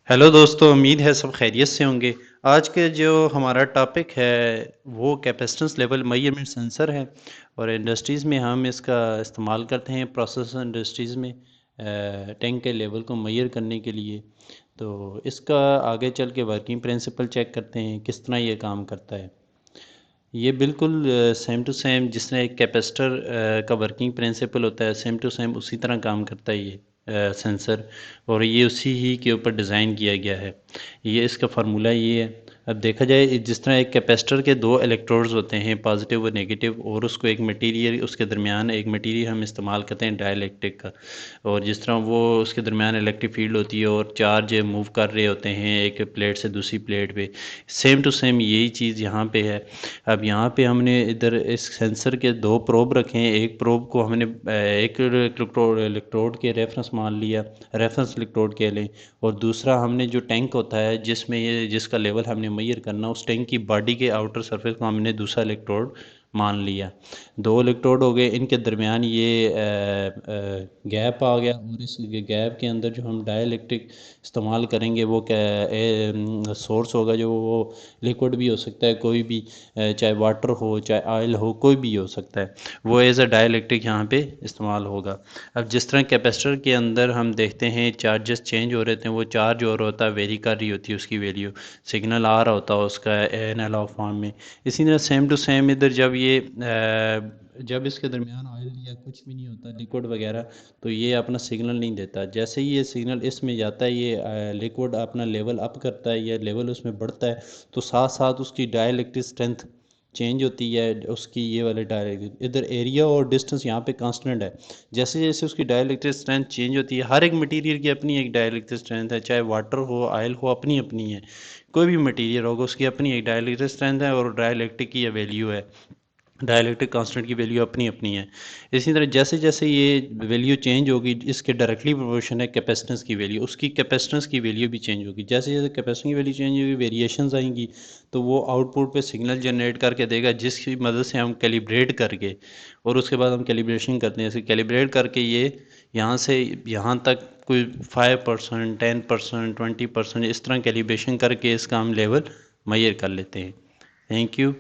Hello दोस्तों, उम्मीद है सब खैरियत से होंगे। आज के जो हमारा टॉपिक है वो कैपेसिटेंस लेवल मेजरमेंट सेंसर है और इंडस्ट्रीज़ में हम इसका इस्तेमाल करते हैं प्रोसेस इंडस्ट्रीज़ में टैंक के लेवल को मेजर करने के लिए। तो इसका आगे चल के वर्किंग प्रिंसिपल चेक करते हैं किस तरह ये काम करता है। ये बिल्कुल सेम टू सेम जिस तरह एक कैपेसिटर का वर्किंग प्रिंसिपल होता है सेम टू सेम उसी तरह काम करता है ये सेंसर। और ये उसी ही के ऊपर डिज़ाइन किया गया है। ये इसका फार्मूला ये है। अब देखा जाए जिस तरह एक कैपेसिटर के दो इलेक्ट्रोड्स होते हैं पॉजिटिव और नेगेटिव, और उसको एक मटेरियल उसके दरमियान एक मटेरियल हम इस्तेमाल करते हैं डाइलेक्ट्रिक का। और जिस तरह वो उसके दरमियान इलेक्ट्रिक फील्ड होती है और चार्ज मूव कर रहे होते हैं एक प्लेट से दूसरी प्लेट पे, सेम टू सेम यही चीज़ यहाँ पे है। अब यहाँ पे हमने इधर इस सेंसर के दो प्रोब रखे हैं। एक प्रोब को हमने एक इलेक्ट्रोड के रेफरेंस मान लिया, रेफरेंस इलेक्ट्रोड के लिए। और दूसरा हमने जो टैंक होता है जिसमें ये जिसका लेवल हमने मेजर करना, उस टैंक की बॉडी के आउटर सरफेस को हमने दूसरा इलेक्ट्रोड मान लिया। दो इलेक्ट्रोड हो गए, इनके दरमियान ये गैप आ गया और इस गैप के अंदर जो हम डाइलेक्ट्रिक इस्तेमाल करेंगे वो क्या सोर्स होगा, जो वो लिक्विड भी हो सकता है कोई भी, चाहे वाटर हो चाहे ऑयल हो कोई भी हो सकता है, वो एज अ डाइलेक्ट्रिक यहाँ पे इस्तेमाल होगा। अब जिस तरह कैपेसिटर के अंदर हम देखते हैं चार्जेस चेंज हो रहे थे, वो चार्ज और होता है वेरी कर रही होती है उसकी वैल्यू, सिग्नल आ रहा होता है उसका एनालॉग फॉर्म में। इसी तरह सेम टू सेम इधर जब इसके दरमियान ऑयल या कुछ भी नहीं होता लिक्विड वगैरह, तो ये अपना सिग्नल नहीं देता। जैसे ही ये सिग्नल इसमें जाता है ये लिक्विड अपना लेवल अप करता है या लेवल उसमें बढ़ता है, तो साथ साथ उसकी डाइलेक्ट्रिक स्ट्रेंथ चेंज होती है उसकी। ये वाले डायलेक्ट्रिक इधर एरिया और डिस्टेंस यहाँ पे कांस्टेंट है। जैसे जैसे उसकी डाइलेक्ट्रिक स्ट्रेंथ चेंज होती है, हर एक मटेरियल की अपनी एक डाइलेक्ट्रिक स्ट्रेंथ है, चाहे वाटर हो ऑयल हो अपनी अपनी है। कोई भी मटेरियल होगा उसकी अपनी एक डाइलेक्ट्रिक स्ट्रेंथ है और डाइलेक्ट्रिक की ये वैल्यू है। डायलैक्ट्रिक कांस्टेंट की वैल्यू अपनी अपनी है। इसी तरह जैसे जैसे ये वैल्यू चेंज होगी इसके डायरेक्टली प्रोपोर्शन है कैपेसिटेंस की वैल्यू, उसकी कैपेसिटेंस की वैल्यू भी चेंज होगी। जैसे जैसे कैपेसिटेंस की वैल्यू चेंज होगी वेरिएशंस आएंगी, तो वो आउटपुट पे सिग्नल जनरेट करके देगा जिसकी मदद से हम कैलिब्रेट करके, और उसके बाद हम कैलिब्रेशन करते हैं। इसे कैलिब्रेट करके ये यहाँ से यहाँ तक कोई 5%, 10%, 20% इस तरह कैलिब्रेशन करके इसका हम लेवल मेजर कर लेते हैं। Thank you.